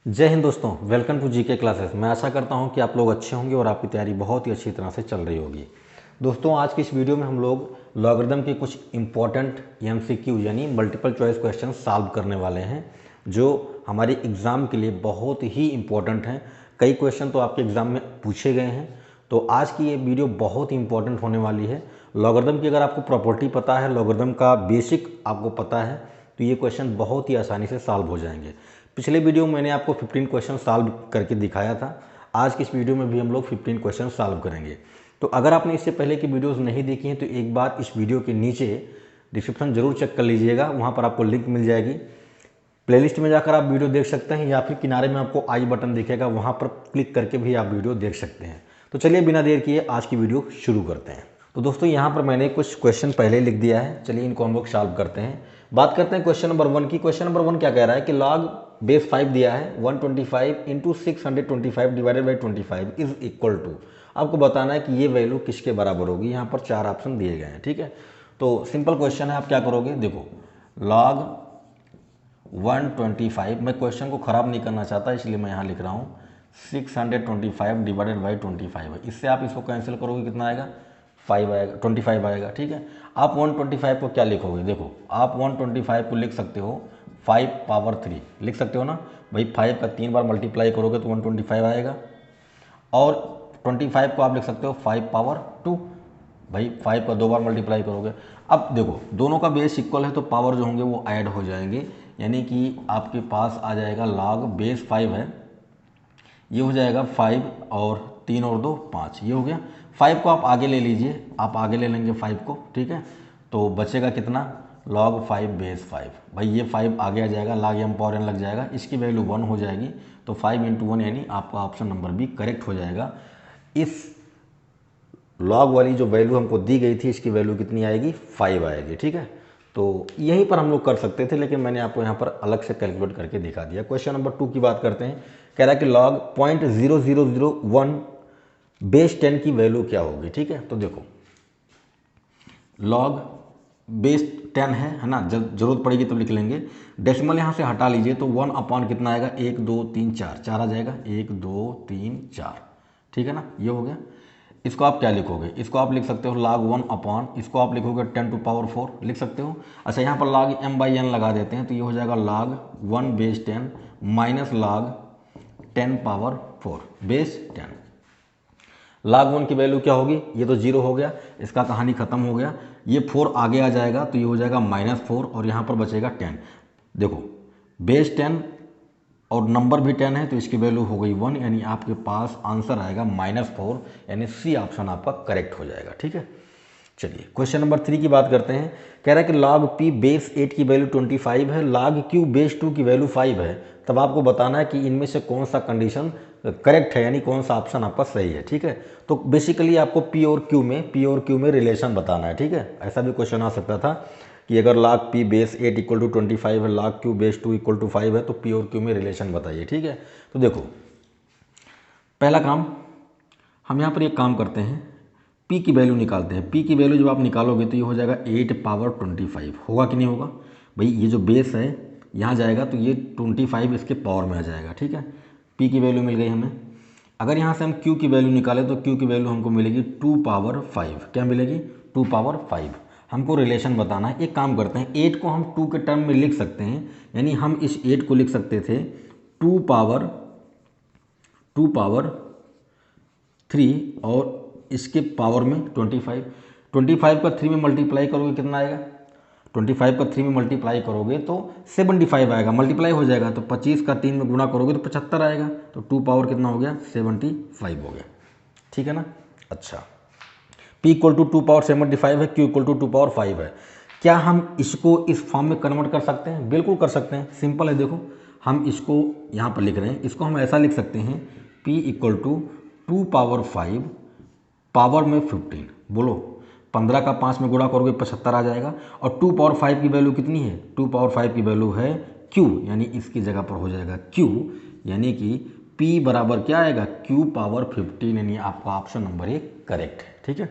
जय हिंद दोस्तों, welcome to GK classes. मैं आशा करता हूं कि आप लोग अच्छे होंगे और आपकी तैयारी बहुत ही अच्छी तरह से चल रही होगी। दोस्तों, आज की इस वीडियो में हम लोग लॉगरिदम के कुछ इंपॉर्टेंट एमसीक्यू यानी मल्टीपल चॉइस क्वेश्चन सॉल्व करने वाले हैं, जो हमारे एग्ज़ाम के लिए बहुत ही इंपॉर्टेंट हैं। कई क्वेश्चन तो आपके एग्ज़ाम में पूछे गए हैं, तो आज की ये वीडियो बहुत ही इंपॉर्टेंट होने वाली है। लॉगरिदम की अगर आपको प्रॉपर्टी पता है, लॉगरिदम का बेसिक आपको पता है, तो ये क्वेश्चन बहुत ही आसानी से सॉल्व हो जाएंगे। पिछले वीडियो में मैंने आपको 15 क्वेश्चन सॉल्व करके दिखाया था। आज की इस वीडियो में भी हम लोग 15 क्वेश्चन सॉल्व करेंगे। तो अगर आपने इससे पहले की वीडियोस नहीं देखी हैं तो एक बार इस वीडियो के नीचे डिस्क्रिप्शन जरूर चेक कर लीजिएगा, वहाँ पर आपको लिंक मिल जाएगी। प्लेलिस्ट में जाकर आप वीडियो देख सकते हैं या फिर किनारे में आपको आई बटन दिखेगा, वहाँ पर क्लिक करके भी आप वीडियो देख सकते हैं। तो चलिए बिना देर किए आज की वीडियो शुरू करते हैं। तो दोस्तों, यहाँ पर मैंने कुछ क्वेश्चन पहले लिख दिया है, चलिए इनको हम लोग सॉल्व करते हैं। बात करते हैं क्वेश्चन नंबर 1 की। क्वेश्चन नंबर 1 क्या कह रहा है कि लॉग बेस 5 दिया है 125 into 625 divided by 25 is equal to. आपको बताना है कि ये वैल्यू किसके बराबर होगी। यहाँ पर 4 ऑप्शन दिए गए हैं, ठीक है। तो सिंपल क्वेश्चन है, आप क्या करोगे, देखो लॉग 125, मैं क्वेश्चन को ख़राब नहीं करना चाहता इसलिए मैं यहाँ लिख रहा हूँ 625 डिवाइडेड बाई 25 है। इससे आप इसको कैंसिल करोगे, कितना आएगा, 5 आएगा, 25 आएगा, ठीक है। आप 125 को क्या लिखोगे, देखो आप 125 को लिख सकते हो 5 पावर 3 लिख सकते हो ना भाई। 5 का 3 बार मल्टीप्लाई करोगे तो 125 आएगा। और 25 को आप लिख सकते हो 5 पावर 2, भाई 5 का 2 बार मल्टीप्लाई करोगे। अब देखो दोनों का बेस इक्वल है तो पावर जो होंगे वो ऐड हो जाएंगे, यानी कि आपके पास आ जाएगा लॉग बेस 5 है, ये हो जाएगा 5 और 3 और 2 5, ये हो गया। 5 को आप आगे ले लीजिए, आप आगे ले लेंगे 5 को, ठीक है। तो बचेगा कितना, log 5 बेस 5, भाई ये 5 आगे आ जाएगा, log m पावर n लग जाएगा, इसकी वैल्यू 1 हो जाएगी। तो 5 इंटू 1 यानी आपका ऑप्शन नंबर भी करेक्ट हो जाएगा। इस लॉग वाली जो वैल्यू हमको दी गई थी इसकी वैल्यू कितनी आएगी, 5 आएगी, ठीक है। तो यहीं पर हम लोग कर सकते थे, लेकिन मैंने आपको यहाँ पर अलग से कैलकुलेट करके दिखा दिया। क्वेश्चन नंबर 2 की बात करते हैं। कह रहा है कि लॉग 0.0001 बेस 10 की वैल्यू क्या होगी, ठीक है। तो देखो लॉग बेस 10 है ना, जब जरूरत पड़ेगी तब लिख लेंगे। डेसिमल यहाँ से हटा लीजिए तो 1 अपॉन कितना आएगा, 1 2 3 4, 4 आ जाएगा, 1 2 3 4, ठीक है ना, ये हो गया। इसको आप क्या लिखोगे, इसको आप लिख सकते हो log 1 अपॉन, इसको आप लिखोगे 10 टू पावर 4 लिख सकते हो। अच्छा, यहाँ पर log m/n लगा देते हैं तो ये हो जाएगा log 1 base 10 minus log 10 power 4 base 10। log 1 की वैल्यू क्या होगी, ये तो 0 हो गया, इसका कहानी खत्म हो गया। ये 4 आगे आ जाएगा तो ये हो जाएगा -4 और यहाँ पर बचेगा 10। देखो बेस 10 और नंबर भी 10 है तो इसकी वैल्यू हो गई 1, यानी आपके पास आंसर आएगा -4, यानी सी ऑप्शन आपका करेक्ट हो जाएगा, ठीक है। चलिए क्वेश्चन नंबर 3 की बात करते हैं। कह रहा है कि log p बेस 8 की वैल्यू 25 है, log q बेस 2 की वैल्यू 5 है। तब आपको बताना है कि इनमें से कौन सा कंडीशन करेक्ट है, यानी कौन सा ऑप्शन आपका सही है, ठीक है। तो बेसिकली आपको p और q में रिलेशन बताना है, ठीक है। ऐसा भी क्वेश्चन आ सकता था कि अगर log p base 8 equal to 25 है, log q base 2 equal to 5 है, तो p और q में रिलेशन बताइए, ठीक है। तो देखो पहला काम, हम यहाँ पर एक काम करते हैं, p की वैल्यू निकालते हैं। p की वैल्यू जब आप निकालोगे तो ये हो जाएगा 8 पावर 25, होगा कि नहीं होगा भाई। ये जो बेस है यहाँ जाएगा तो ये 25 इसके पावर में आ जाएगा, ठीक है। p की वैल्यू मिल गई हमें। अगर यहाँ से हम q की वैल्यू निकालें तो q की वैल्यू हमको मिलेगी 2 पावर 5, क्या मिलेगी, 2 पावर 5। हमको रिलेशन बताना है। एक काम करते हैं, 8 को हम 2 के टर्म में लिख सकते हैं, यानी हम इस 8 को लिख सकते थे 2 पावर 3 और इसके पावर में 25। 25 का 3 में मल्टीप्लाई करोगे कितना आएगा, 25 का 3 में मल्टीप्लाई करोगे तो 75 आएगा, मल्टीप्लाई हो जाएगा तो 25 का 3 में गुणा करोगे तो 75 आएगा। तो 2 पावर कितना हो गया, 75 हो गया, ठीक है ना। अच्छा, p इक्वल टू 2 पावर 75 है, q इक्वल टू 2 पावर 5 है। क्या हम इसको इस फॉर्म में कन्वर्ट कर सकते हैं, बिल्कुल कर सकते हैं, सिंपल है। देखो हम इसको यहाँ पर लिख रहे हैं, इसको हम ऐसा लिख सकते हैं p equal to 2 power 5 power में 15, बोलो 15 का 5 में गुणा करोगे 75 आ जाएगा। और 2 पावर 5 की वैल्यू कितनी है, 2 पावर 5 की वैल्यू है q, यानी इसकी जगह पर हो जाएगा q, यानी कि p बराबर क्या आएगा, q पावर 15, यानी आपका ऑप्शन नंबर 1 करेक्ट है, ठीक है।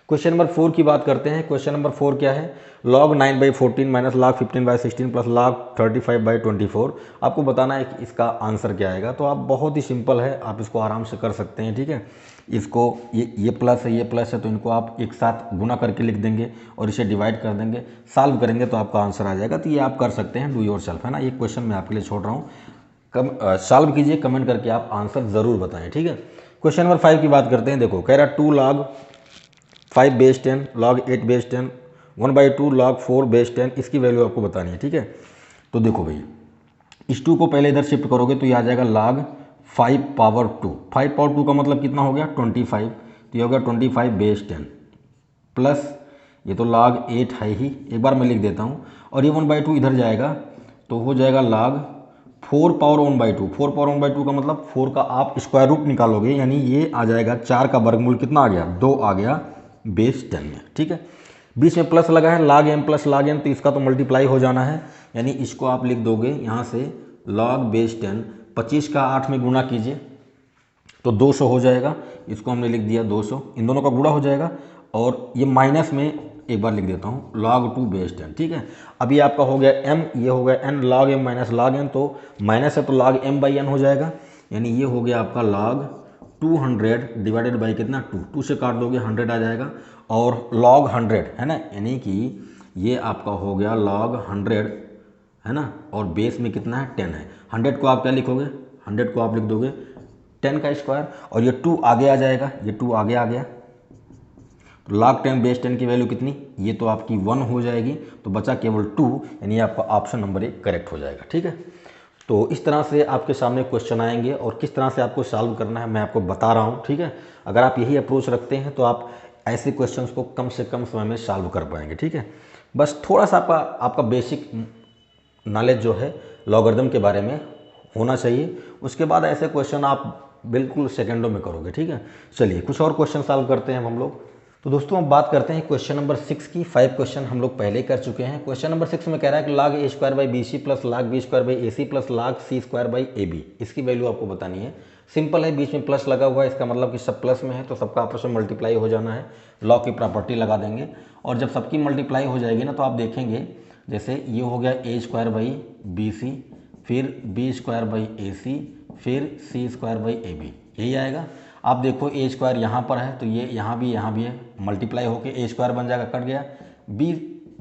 क्वेश्चन नंबर 4 की बात करते हैं। क्वेश्चन नंबर 4 क्या है, log 9/14 minus log 15/16 plus log 35/24। आपको बताना है कि इसका आंसर क्या आएगा। तो आप बहुत ही सिंपल है, आप इसको आराम से कर सकते हैं, ठीक है। इसको ये प्लस है, ये प्लस है, तो इनको आप एक साथ गुना करके लिख देंगे और इसे डिवाइड कर देंगे, सॉल्व करेंगे तो आपका आंसर आ जाएगा। तो ये आप कर सकते हैं, डू योर सेल्फ, है ना। ये क्वेश्चन मैं आपके लिए छोड़ रहा हूँ, सॉल्व कीजिए, कमेंट करके आप आंसर ज़रूर बताएं, ठीक है। क्वेश्चन नंबर 5 की बात करते हैं। देखो कह रहा 2 log 5/10 log 8/10 1/2 log 4/10, इसकी वैल्यू आपको बतानी है, ठीक है। तो देखो भाई, इस 2 को पहले इधर शिफ्ट करोगे तो ये आ जाएगा log 5/2। 5/2 का मतलब कितना हो गया 25, तो ये हो गया 25/10 प्लस ये तो log 8 है ही, एक बार मैं लिख देता हूँ, और ये 1/2 इधर जाएगा तो हो जाएगा log 4/1/2। 4/1/2 का मतलब 4 का आप स्क्वायर रूट निकालोगे, यानी ये आ जाएगा 4 का वर्गमूल कितना आ गया 2 आ गया बेस 10 में, ठीक है। बीच में प्लस लगा है log m plus log n, तो इसका तो मल्टीप्लाई हो जाना है, यानी इसको आप लिख दोगे यहाँ से log बेस 10, 25 का 8 में गुना कीजिए तो 200 हो जाएगा, इसको हमने लिख दिया 200, इन दोनों का गुणा हो जाएगा, और ये माइनस में एक बार लिख देता हूँ log 2 बेस 10, ठीक है। अभी आपका हो गया m, ये हो गया n log m minus log n, तो माइनस है तो log m/n हो जाएगा, यानी ये हो गया आपका log 200 डिवाइडेड बाई कितना 2 से काट दोगे 100 आ जाएगा, और log 100 है ना, यानी कि ये आपका हो गया log 100 है ना, और बेस में कितना है 10 है। 100 को आप क्या लिखोगे, 100 को आप लिख दोगे 10 का स्क्वायर, और ये 2 आगे आ जाएगा, ये 2 आगे आ गया, तो log 10 बेस 10 की वैल्यू कितनी, ये तो आपकी 1 हो जाएगी, तो बचा केवल 2, यानी आपका ऑप्शन नंबर 1 करेक्ट हो जाएगा, ठीक है। तो इस तरह से आपके सामने क्वेश्चन आएंगे और किस तरह से आपको सॉल्व करना है मैं आपको बता रहा हूँ, ठीक है। अगर आप यही अप्रोच रखते हैं तो आप ऐसे क्वेश्चंस को कम से कम समय में सॉल्व कर पाएंगे, ठीक है। बस थोड़ा सा आपका बेसिक नॉलेज जो है लॉगरिथम के बारे में होना चाहिए, उसके बाद ऐसे क्वेश्चन आप बिल्कुल सेकेंडों में करोगे, ठीक है। चलिए कुछ और क्वेश्चन सॉल्व करते हैं हम लोग। तो दोस्तों हम बात करते हैं क्वेश्चन नंबर 6 की। 5 क्वेश्चन हम लोग पहले कर चुके हैं। क्वेश्चन नंबर 6 में कह रहा है कि log a² BC plus log b² AC plus log c² AB, इसकी वैल्यू आपको बतानी है। सिंपल है, बीच में प्लस लगा हुआ है, इसका मतलब कि सब प्लस में है तो सबका आपस में मल्टीप्लाई हो जाना है, लॉग की प्रॉपर्टी लगा देंगे, और जब सबकी मल्टीप्लाई हो जाएगी ना तो आप देखेंगे जैसे ये हो गया a² BC, फिर b² AC, फिर c² AB, यही आएगा। आप देखो a² यहाँ पर है तो ये यहाँ भी है, मल्टीप्लाई होके a² बन जाएगा, कट गया।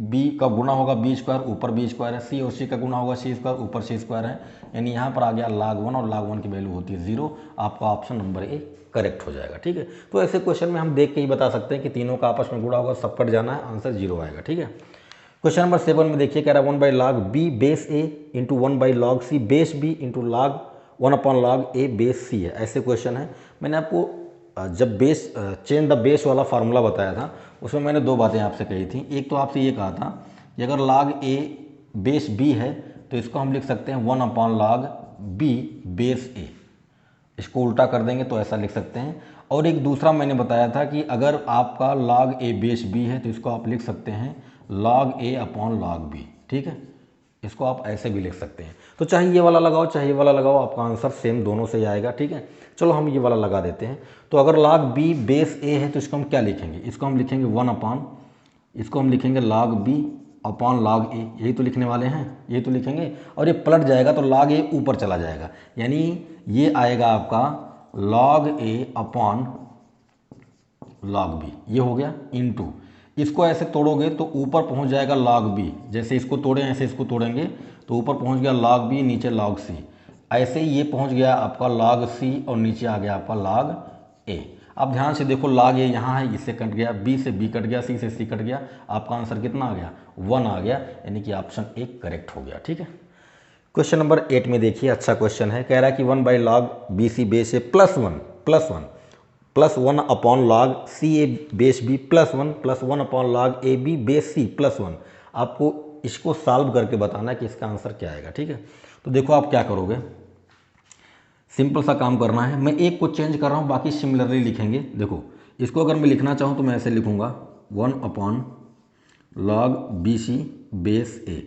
b का गुना होगा b², ऊपर b² है, c और c का गुना होगा c², ऊपर c² है, यानी यहाँ पर आ गया log 1, और log 1 की वैल्यू होती है 0। आपका ऑप्शन नंबर ए करेक्ट हो जाएगा, ठीक है। तो ऐसे क्वेश्चन में हम देख के ही बता सकते हैं कि तीनों का आपस में गुणा होगा, सब कट जाना है, आंसर 0 आएगा, ठीक है। क्वेश्चन नंबर 7 में देखिए, कह रहा है 1/log b base a into 1/log c base b into log 1/log a base c है। ऐसे क्वेश्चन है। मैंने आपको जब बेस चेंज द बेस वाला फार्मूला बताया था उसमें मैंने 2 बातें आपसे कही थी। एक तो आपसे ये कहा था कि अगर log a बेस b है तो इसको हम लिख सकते हैं 1/log b बेस a, इसको उल्टा कर देंगे तो ऐसा लिख सकते हैं। और एक दूसरा मैंने बताया था कि अगर आपका log a बेस b है तो इसको आप लिख सकते हैं log a/log b, ठीक है। इसको आप ऐसे भी लिख सकते हैं। तो चाहे ये वाला लगाओ चाहे ये वाला लगाओ, आपका आंसर सेम दोनों से ही आएगा, ठीक है। चलो हम ये वाला लगा देते हैं। तो अगर log b बेस a है तो इसको हम क्या लिखेंगे, इसको हम लिखेंगे 1/, इसको हम लिखेंगे log b/log a, यही तो लिखने वाले हैं, यही तो लिखेंगे। और ये पलट जाएगा तो log a ऊपर चला जाएगा, यानी ये आएगा आपका log a/log b, ये हो गया इनटू, इसको ऐसे तोड़ोगे तो ऊपर पहुंच जाएगा log b, जैसे इसको तोड़े ऐसे इसको तोड़ेंगे तो ऊपर पहुंच गया log b, नीचे log c, ऐसे ही ये पहुंच गया आपका log c और नीचे आ गया आपका log a। अब ध्यान से देखो log a यहाँ है, इससे कट गया, b से b कट गया, c से c कट गया, आपका आंसर कितना आ गया 1 आ गया, यानी कि ऑप्शन 1 करेक्ट हो गया, ठीक है। क्वेश्चन नंबर 8 में देखिए, अच्छा क्वेश्चन है। कह रहा है कि 1/log BC base a plus 1/log CA base B plus 1/log AB base C plus 1। आपको इसको सॉल्व करके बताना है कि इसका आंसर क्या आएगा, ठीक है। तो देखो आप क्या करोगे, सिंपल सा काम करना है। मैं एक को चेंज कर रहा हूँ, बाकी सिमिलरली लिखेंगे। देखो इसको अगर मैं लिखना चाहूँ तो मैं ऐसे लिखूँगा 1/log BC बेस A।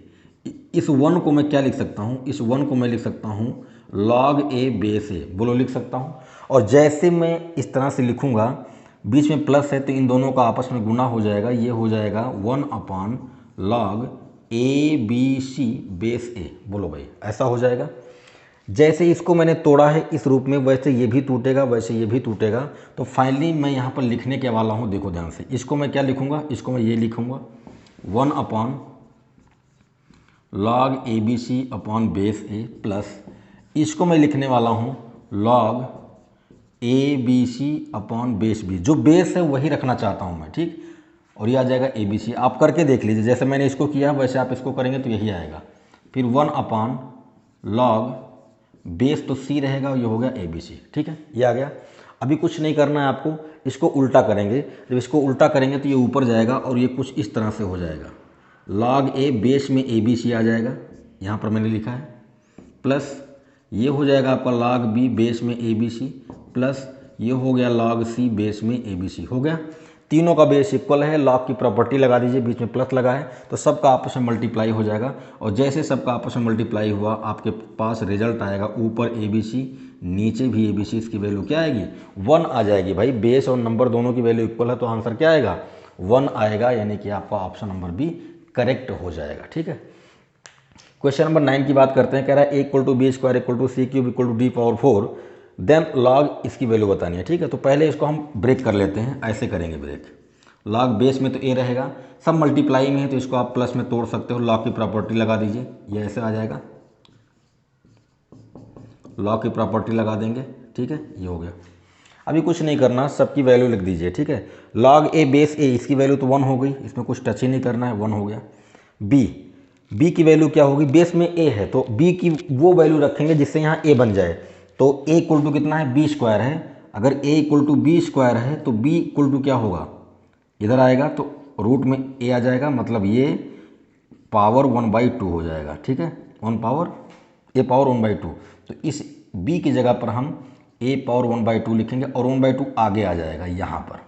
इस 1 को मैं क्या लिख सकता हूँ, इस 1 को मैं लिख सकता हूँ log A बेस A, बोलो लिख सकता हूँ। और जैसे मैं इस तरह से लिखूँगा बीच में प्लस है तो इन दोनों का आपस में गुना हो जाएगा, ये हो जाएगा 1/log ABC बेस A। बोलो भाई ऐसा हो जाएगा। जैसे इसको मैंने तोड़ा है इस रूप में, वैसे ये भी टूटेगा, वैसे ये भी टूटेगा। तो फाइनली मैं यहाँ पर लिखने के वाला हूँ, देखो ध्यान से, इसको मैं क्या लिखूँगा, इसको मैं ये लिखूँगा 1/log ABC upon base A plus इसको मैं लिखने वाला हूँ log ABC upon base B। जो बेस है वही रखना चाहता हूँ मैं, ठीक। और ये आ जाएगा ABC। आप करके देख लीजिए, जैसे मैंने इसको किया वैसे आप इसको करेंगे तो यही आएगा। फिर 1/log बेस तो C रहेगा, ये हो गया ABC, ठीक है, ये आ गया। अभी कुछ नहीं करना है आपको, इसको उल्टा करेंगे। जब इसको उल्टा करेंगे तो ये ऊपर जाएगा और ये कुछ इस तरह से हो जाएगा। log A बेस में ABC आ जाएगा, यहाँ पर मैंने लिखा है, प्लस ये हो जाएगा आपका log B बेस में ABC प्लस ये हो गया log C बेस में ABC। हो गया, तीनों का बेस इक्वल है। log की प्रॉपर्टी लगा दीजिए, बीच में प्लस लगा है तो सबका आपस में मल्टीप्लाई हो जाएगा। और जैसे सबका आपस में मल्टीप्लाई हुआ आपके पास रिजल्ट आएगा, ऊपर ABC नीचे भी ABC, इसकी वैल्यू क्या आएगी 1 आ जाएगी। भाई बेस और नंबर दोनों की वैल्यू इक्वल है तो आंसर क्या आएगा 1 आएगा, यानी कि आपका ऑप्शन नंबर बी करेक्ट हो जाएगा, ठीक है। क्वेश्चन नंबर 9 की बात करते हैं। कह रहा है A = B² = C³ = D⁴ then log इसकी वैल्यू बतानी है, ठीक है। तो पहले इसको हम ब्रेक कर लेते हैं, ऐसे करेंगे ब्रेक। लॉग बेस में तो A रहेगा, सब मल्टीप्लाई में है तो इसको आप प्लस में तोड़ सकते हो। लॉग की प्रॉपर्टी लगा दीजिए, ये ऐसे आ जाएगा, लॉग की प्रॉपर्टी लगा देंगे, ठीक है, ये हो गया। अभी कुछ नहीं करना, सबकी वैल्यू लिख दीजिए, ठीक है। log A बेस A, इसकी वैल्यू तो 1 हो गई, इसमें कुछ टच ही नहीं करना है, 1 हो गया। B की वैल्यू क्या होगी, बेस में A है तो B की वो वैल्यू रखेंगे जिससे यहाँ A बन जाए। तो A = कितना है B² है, अगर A = B² है तो B = क्या होगा, इधर आएगा तो रूट में A आ जाएगा, मतलब ये पावर 1/2 हो जाएगा, ठीक है, A पावर 1/2। तो इस B की जगह पर हम A पावर 1/2 लिखेंगे और 1/2 आगे आ जाएगा यहाँ पर।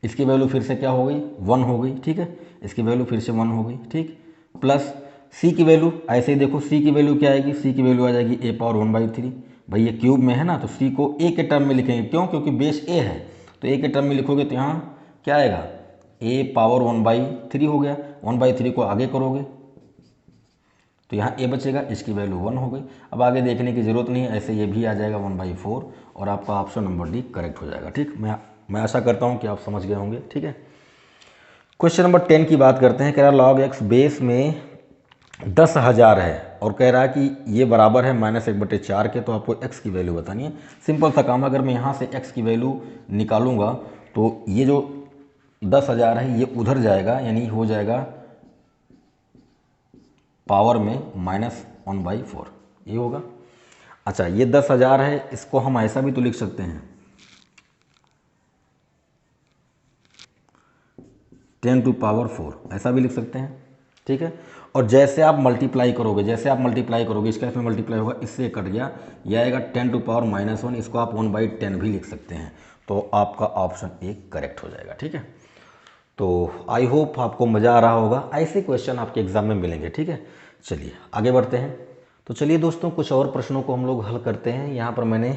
इसकी वैल्यू फिर से क्या हो गई 1 हो गई, ठीक है, इसकी वैल्यू फिर से 1 हो गई, ठीक। प्लस C की वैल्यू ऐसे ही देखो, C की वैल्यू क्या आएगी, C की वैल्यू आ जाएगी A पावर 1/3। भाई ये क्यूब में है ना तो C को A के टर्म में लिखेंगे, क्यों, क्योंकि बेस A है तो A के टर्म में लिखोगे तो यहाँ क्या आएगा A पावर 1/3 हो गया। 1/3 को आगे करोगे तो यहाँ A बचेगा, इसकी वैल्यू 1 हो गई। अब आगे देखने की ज़रूरत नहीं है, ऐसे ये भी आ जाएगा 1/4 और आपका ऑप्शन नंबर डी करेक्ट हो जाएगा, ठीक। मैं आशा करता हूँ कि आप समझ गए होंगे, ठीक है। क्वेश्चन नंबर 10 की बात करते हैं। कह रहा log x बेस में 10,000 है और कह रहा है कि ये बराबर है -1/4 के, तो आपको x की वैल्यू बतानी है। सिंपल सा काम, अगर मैं यहाँ से x की वैल्यू निकालूंगा तो ये जो 10,000 है ये उधर जाएगा, यानी हो जाएगा पावर में -1/4, ये होगा। अच्छा ये 10,000 है, इसको हम ऐसा भी तो लिख सकते हैं 10⁴, ऐसा भी लिख सकते हैं, ठीक है। और जैसे आप मल्टीप्लाई करोगे, इसका इसमें मल्टीप्लाई होगा, इससे कट गया, ये आएगा 10⁻⁻1, इसको आप 1/10 भी लिख सकते हैं, तो आपका ऑप्शन ए करेक्ट हो जाएगा, ठीक है। तो आई होप आपको मज़ा आ रहा होगा, ऐसे क्वेश्चन आपके एग्जाम में मिलेंगे, ठीक है। चलिए आगे बढ़ते हैं। तो चलिए दोस्तों कुछ और प्रश्नों को हम लोग हल करते हैं। यहाँ पर मैंने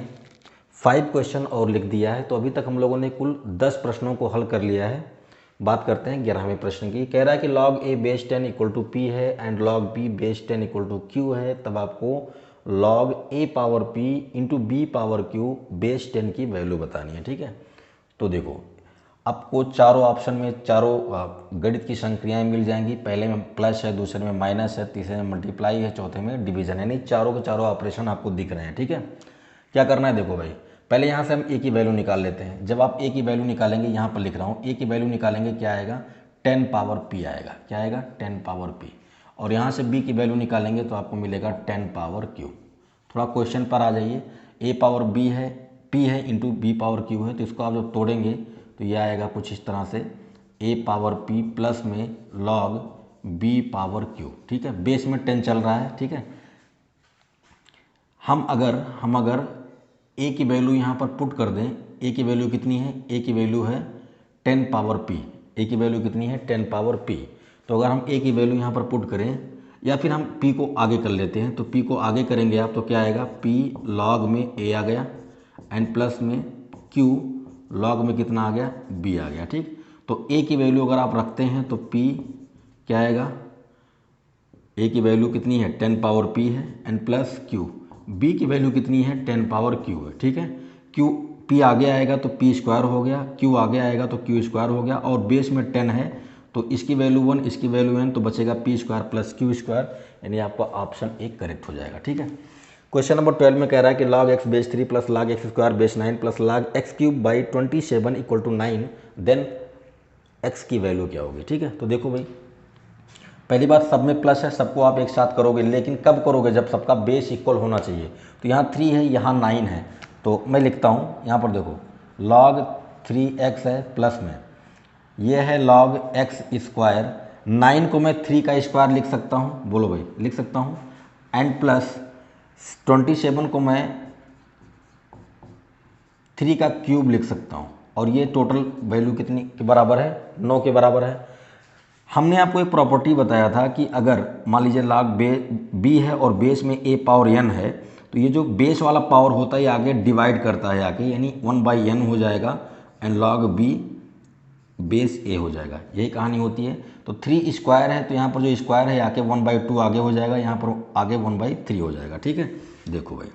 5 क्वेश्चन और लिख दिया है, तो अभी तक हम लोगों ने कुल 10 प्रश्नों को हल कर लिया है। बात करते हैं 11वें प्रश्न की। कह रहा है कि log A बेस 10 = P है and log B base 10 = Q है, तब आपको log A power P into B power Q base 10 की वैल्यू बतानी है, ठीक है। तो देखो आपको चारों ऑप्शन में चारों गणित की संक्रियाएं मिल जाएंगी। पहले में प्लस है, दूसरे में माइनस है, तीसरे में मल्टीप्लाई है, चौथे में डिवीजन है, यानी चारों के चारों ऑपरेशन आपको दिख रहे हैं, ठीक है। क्या करना है देखो भाई, पहले यहाँ से हम A की वैल्यू निकाल लेते हैं। जब आप A की वैल्यू निकालेंगे, यहाँ पर लिख रहा हूँ, A की वैल्यू निकालेंगे क्या आएगा 10 पावर P आएगा, क्या आएगा 10 पावर P। और यहाँ से B की वैल्यू निकालेंगे तो आपको मिलेगा 10 पावर Q। थोड़ा क्वेश्चन पर आ जाइए, A पावर B है, P है इंटू B पावर Q है, तो इसको आप जब तोड़ेंगे तो यह आएगा कुछ इस तरह से A पावर P प्लस में log B पावर Q, ठीक है। बेस में 10 चल रहा है, ठीक है। हम अगर A की वैल्यू यहाँ पर पुट कर दें, A की वैल्यू कितनी है, A की वैल्यू है 10 पावर P, A की वैल्यू कितनी है 10 पावर P। तो अगर हम A की वैल्यू यहाँ पर पुट करें या फिर हम P को आगे कर लेते हैं, तो P को आगे करेंगे आप तो क्या आएगा P log में A आ गया एंड प्लस में Q लॉग में कितना आ गया, b आ गया। ठीक, तो a की वैल्यू अगर आप रखते हैं तो p क्या आएगा, a की वैल्यू कितनी है 10 पावर p है एंड प्लस q, b की वैल्यू कितनी है 10 पावर q है। ठीक है, q p आगे आएगा तो p स्क्वायर हो गया, q आगे आएगा तो q स्क्वायर हो गया, और बेस में 10 है तो इसकी वैल्यू 1, इसकी वैल्यू n, तो बचेगा p square plus q square, यानी आपका ऑप्शन 1 करेक्ट हो जाएगा। ठीक है, क्वेश्चन नंबर 12 में कह रहा है कि log x base 3 plus log x square base 9 plus log x cube by 27 equal to 9, then x की वैल्यू क्या होगी। ठीक है, तो देखो भाई, पहली बात सब में प्लस है, सबको आप एक साथ करोगे, लेकिन कब करोगे, जब सबका बेस इक्वल होना चाहिए। तो यहाँ 3 है, यहाँ 9 है, तो मैं लिखता हूँ यहाँ पर देखो log 3x है प्लस में, ये है log x स्क्वायर, 9 को मैं 3 का स्क्वायर लिख सकता हूँ, बोलो भाई लिख सकता हूँ, एंड प्लस 27 को मैं 3 का क्यूब लिख सकता हूँ, और ये टोटल वैल्यू कितनी के बराबर है, 9 के बराबर है। हमने आपको एक प्रॉपर्टी बताया था कि अगर मान लीजिए log b है और बेस में a पावर n है, तो ये जो बेस वाला पावर होता है ये आगे डिवाइड करता है आके, यानी 1/n हो जाएगा and log b base a हो जाएगा, यही कहानी होती है। तो 3 स्क्वायर है तो यहाँ पर जो स्क्वायर है आके 1/2 आगे हो जाएगा, यहाँ पर आगे 1/3 हो जाएगा। ठीक है, देखो भाई,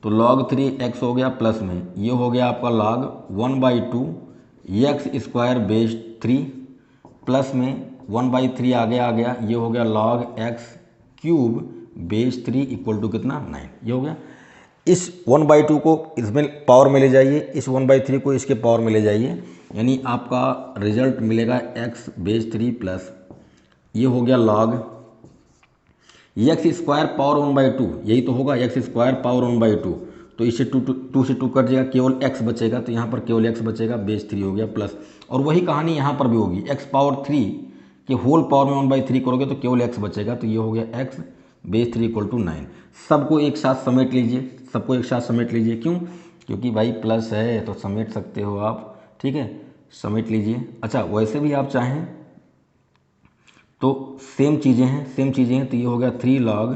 तो log 3x हो गया प्लस में, ये हो गया आपका log 1/2 x square base 3 plus में 1/3 आगे आ गया, ये हो गया log x cube base 3 equal to कितना 9, ये हो गया। इस 1/2 को इसमें पावर में ले जाइए, इस 1/3 को इसके पावर में ले जाइए, यानी आपका रिजल्ट मिलेगा x बेस 3 प्लस ये हो गया log एक्स स्क्वायर पावर 1/2, यही तो होगा x स्क्वायर पावर 1/2, तो इससे 2 से 2 कट जाएगा, केवल x बचेगा, तो यहाँ पर केवल x बचेगा, बेस 3 हो गया प्लस, और वही कहानी यहाँ पर भी होगी, x पावर 3 के होल पावर में 1/3 करोगे तो केवल x बचेगा, तो ये हो गया x बेस 3 इक्वल टू 9। सबको एक साथ समेट लीजिए, सबको एक साथ समेट लीजिए, क्यों, क्योंकि भाई प्लस है तो समेट सकते हो आप। ठीक है, समेट लीजिए। अच्छा, वैसे भी आप चाहें तो सेम चीज़ें हैं, तो ये हो गया 3 log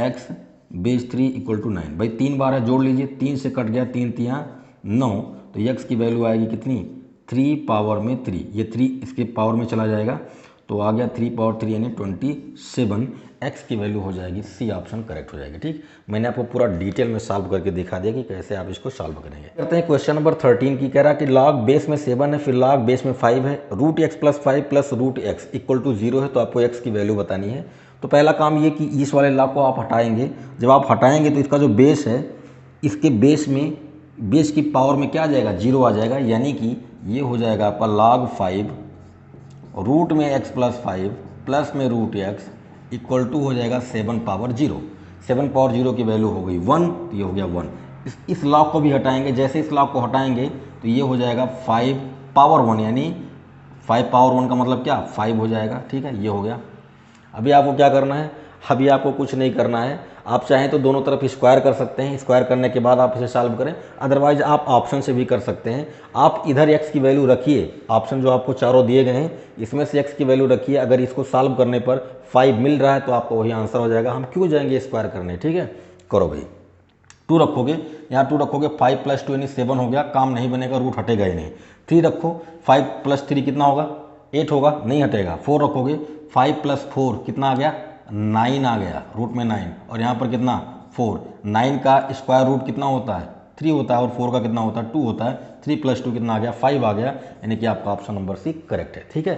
x base 3 equal to 9, भाई 3 बार है, जोड़ लीजिए, 3 से कट गया, 3 3 9, तो x की वैल्यू आएगी कितनी 3 पावर में 3, ये 3 इसके पावर में चला जाएगा, तो आ गया 3 पावर 3 यानी 27, x की वैल्यू हो जाएगी, सी ऑप्शन करेक्ट हो जाएगी। ठीक, मैंने आपको पूरा डिटेल में सॉल्व करके दिखा दिया कि कैसे आप इसको सॉल्व करेंगे। करते हैं क्वेश्चन नंबर 13 की, कह रहा है कि log बेस में 7 है, फिर log बेस में 5 है, root x plus 5 plus root x equal to 0 है, तो आपको x की वैल्यू बतानी है। तो पहला काम ये कि इस वाले log को आप हटाएंगे, जब आप हटाएंगे तो इसका जो बेस है, इसके बेस में बेस की पावर में क्या आ जाएगा 0 आ जाएगा, यानी कि ये हो जाएगा आपका log 5 रूट में x प्लस 5 प्लस में रूट x इक्वल टू हो जाएगा 7 पावर 0, 7 पावर 0 की वैल्यू हो गई 1, तो ये हो गया 1। इस लॉग को भी हटाएंगे, जैसे इस लॉग को हटाएंगे तो ये हो जाएगा 5 पावर 1, यानी 5 पावर 1 का मतलब क्या 5 हो जाएगा। ठीक है, ये हो गया। अभी आपको क्या करना है, अभी आपको कुछ नहीं करना है, आप चाहें तो दोनों तरफ स्क्वायर कर सकते हैं, स्क्वायर करने के बाद आप इसे सॉल्व करें, अदरवाइज आप ऑप्शन से भी कर सकते हैं। आप इधर x की वैल्यू रखिए, ऑप्शन जो आपको चारों दिए गए हैं इसमें से x की वैल्यू रखिए, अगर इसको सॉल्व करने पर 5 मिल रहा है तो आपको वही आंसर हो जाएगा, हम क्यों जाएंगे स्क्वायर करने। ठीक है, करो भाई, 2 रखोगे, यहाँ 2 रखोगे, 5 प्लस 2 यानी 7 हो गया, काम नहीं बनेगा, रूट हटेगा ही नहीं। 3 रखो, 5 प्लस 3 कितना होगा 8 होगा, नहीं हटेगा। 4 रखोगे, 5 प्लस 4 कितना आ गया 9 आ गया, रूट में 9, और यहाँ पर कितना 4, 9 का स्क्वायर रूट कितना होता है 3 होता है, और 4 का कितना होता है 2 होता है, 3 प्लस 2 कितना आ गया 5 आ गया, यानी कि आपका ऑप्शन नंबर सी करेक्ट है। ठीक है,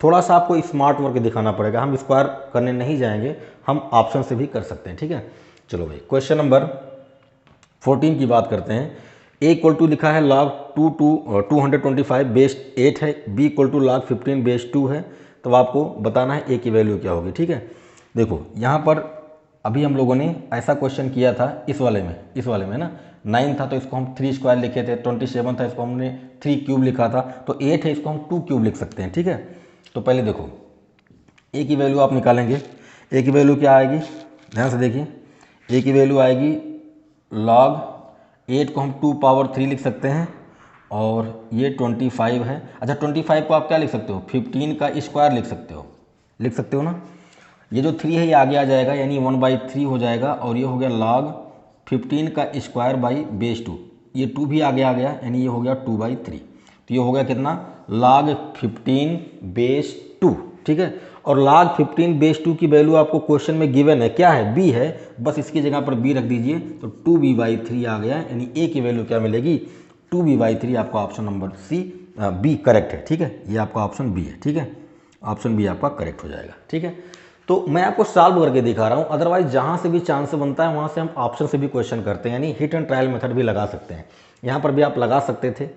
थोड़ा सा आपको स्मार्ट वर्क दिखाना पड़ेगा, हम स्क्वायर करने नहीं जाएंगे, हम ऑप्शन से भी कर सकते हैं। ठीक है, चलो भाई क्वेश्चन नंबर 14 की बात करते हैं। a इक्वल टू लिखा है log 225 बेस 8 है, b equal to log 15 base 2 है, तो आपको बताना है a की वैल्यू क्या होगी। ठीक है, देखो यहाँ पर अभी हम लोगों ने ऐसा क्वेश्चन किया था इस वाले में ना 9 था तो इसको हम 3 स्क्वायर लिखे थे, 27 था इसको हमने 3 क्यूब लिखा था, तो 8 है इसको हम 2 क्यूब लिख सकते हैं। ठीक है, तो पहले देखो a की वैल्यू आप निकालेंगे, a की वैल्यू क्या आएगी, ध्यान से देखिए, a की वैल्यू आएगी log 8 को हम 2 पावर 3 लिख सकते हैं, और ये 25 है। अच्छा 25 को आप क्या लिख सकते हो 15 का स्क्वायर लिख सकते हो ना, ये जो 3 है ये आगे आ जाएगा, यानी 1/3 हो जाएगा, और ये हो गया log 15 का स्क्वायर बाई बेस 2, ये 2 भी आगे आ गया, यानी ये हो गया 2/3। तो ये हो गया कितना, log 15/2, ठीक है। और log 15/2 की वैल्यू आपको क्वेश्चन में गिवन है, क्या है, b है, बस इसकी जगह पर b रख दीजिए, तो 2b/3 आ गया, यानी a की वैल्यू क्या मिलेगी, 2b/3। आपका option number C B correct है, ठीक है। ये आपका ऑप्शन बी है, ठीक है, ऑप्शन बी आपका करेक्ट हो जाएगा, ठीक है। तो मैं आपको सॉल्व करके दिखा रहा हूँ, अदरवाइज जहाँ से भी चांस बनता है वहाँ से हम ऑप्शन से भी क्वेश्चन करते हैं, यानी हिट एंड ट्रायल मेथड भी लगा सकते हैं। यहाँ पर भी आप लगा सकते थे,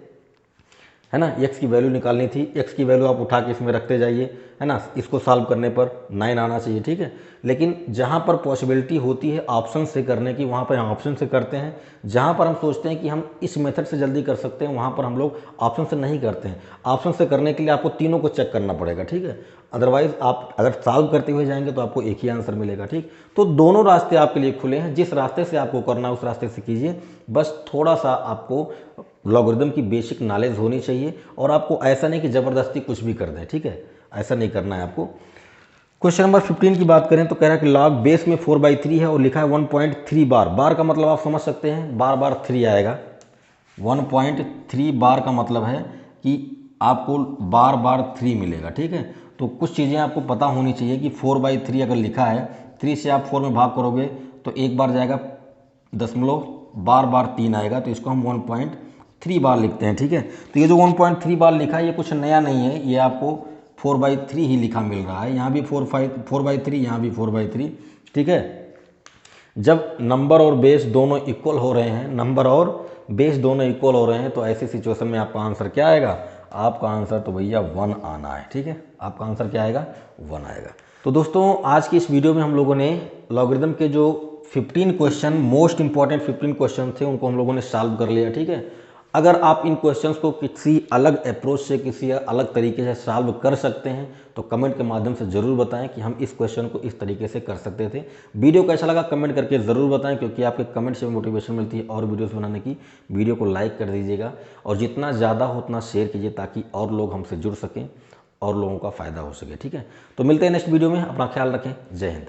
है ना, x की वैल्यू निकालनी थी, x की वैल्यू आप उठा के इसमें रखते जाइए, है ना, इसको सॉल्व करने पर 9 आना चाहिए, ठीक है। लेकिन जहाँ पर पॉसिबिलिटी होती है ऑप्शन से करने की, वहाँ पर हम ऑप्शन से करते हैं। जहाँ पर हम सोचते हैं कि हम इस मेथड से जल्दी कर सकते हैं, वहाँ पर हम लोग ऑप्शन से नहीं करते हैं। ऑप्शन से करने के लिए आपको तीनों को चेक करना पड़ेगा, ठीक है। अदरवाइज आप अगर सॉल्व करते हुए जाएंगे तो आपको एक ही आंसर मिलेगा, ठीक। तो दोनों रास्ते आपके लिए खुले हैं, जिस रास्ते से आपको करना है उस रास्ते से कीजिए। बस थोड़ा सा आपको लॉगरिदम की बेसिक नॉलेज होनी चाहिए, और आपको ऐसा नहीं कि ज़बरदस्ती कुछ भी कर दें, ठीक है, ऐसा नहीं करना है आपको। क्वेश्चन नंबर 15 की बात करें तो कह रहा है कि लॉग बेस में 4/3 है और लिखा है 1.3 बार। बार का मतलब आप समझ सकते हैं, बार बार 3 आएगा। 1.3 बार का मतलब है कि आपको बार बार 3 मिलेगा, ठीक है। तो कुछ चीज़ें आपको पता होनी चाहिए कि 4/3 अगर लिखा है, 3 से आप 4 में भाग करोगे तो एक बार जाएगा, दशमलव बार बार 3 आएगा, तो इसको हम 1.3 बार लिखते हैं, ठीक है। तो ये जो 1.3 बार लिखा है ये कुछ नया नहीं है, ये आपको 4/3 ही लिखा मिल रहा है। यहाँ भी 4/3, यहाँ भी 4/3, ठीक है। जब नंबर और बेस दोनों इक्वल हो रहे हैं, नंबर और बेस दोनों इक्वल हो रहे हैं, तो ऐसी सिचुएशन में आपका आंसर क्या आएगा, आपका आंसर तो भैया 1 आना है, ठीक है। आपका आंसर क्या आएगा, 1 आएगा। तो दोस्तों आज की इस वीडियो में हम लोगों ने लॉगरिदम के जो 15 क्वेश्चन, मोस्ट इंपॉर्टेंट 15 क्वेश्चन थे, उनको हम लोगों ने सॉल्व कर लिया, ठीक है। अगर आप इन क्वेश्चंस को किसी अलग अप्रोच से, किसी अलग तरीके से सॉल्व कर सकते हैं तो कमेंट के माध्यम से ज़रूर बताएं कि हम इस क्वेश्चन को इस तरीके से कर सकते थे। वीडियो कैसा लगा कमेंट करके ज़रूर बताएं, क्योंकि आपके कमेंट से मोटिवेशन मिलती है और वीडियोस बनाने की। वीडियो को लाइक कर दीजिएगा और जितना ज़्यादा हो उतना शेयर कीजिए, ताकि और लोग हमसे जुड़ सकें और लोगों का फ़ायदा हो सके, ठीक है। तो मिलते हैं नेक्स्ट वीडियो में, अपना ख्याल रखें, जय हिंद।